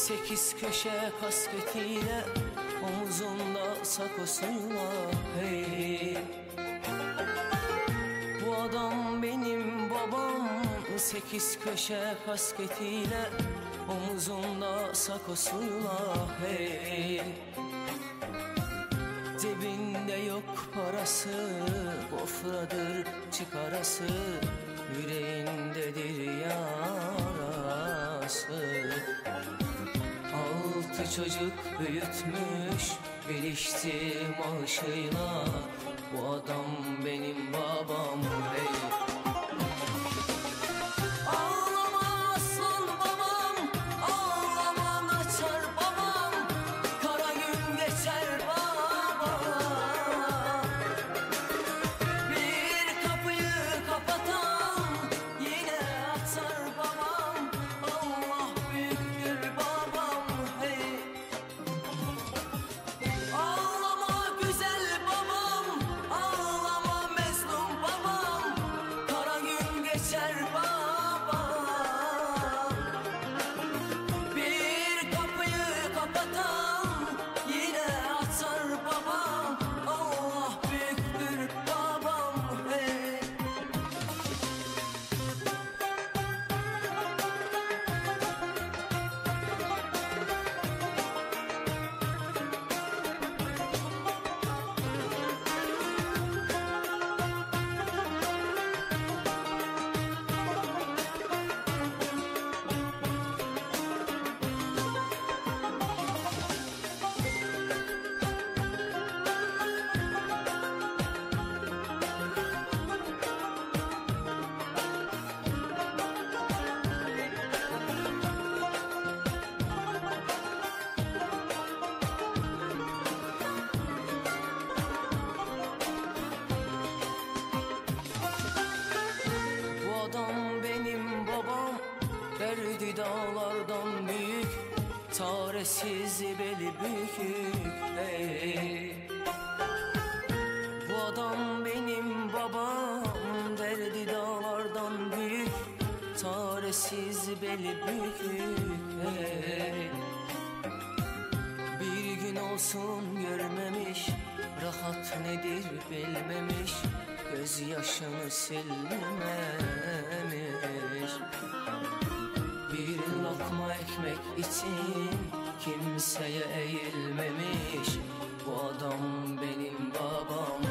Sekiz köşe kasketiyle, omuzunda sakosuyla, hey. Bu adam benim babam. Sekiz köşe kasketiyle, omuzunda sakosuyla, hey. Cebinde yok parası, gofradır çıkarası, yüreğindedir yarası. Altı çocuk büyütmüş, gelişti maaşıyla. Bu adam benim babam, hey. Derdi dağlardan büyük, çaresiz beli bükük, hey. Bu adam benim babam. Derdi dağlardan büyük, çaresiz beli bükük, hey. Bir gün olsun görmemiş, rahat nedir bilmemiş, gözyaşını silmemiş. Bir lokma ekmek için kimseye eğilmemiş. Bu adam benim babam.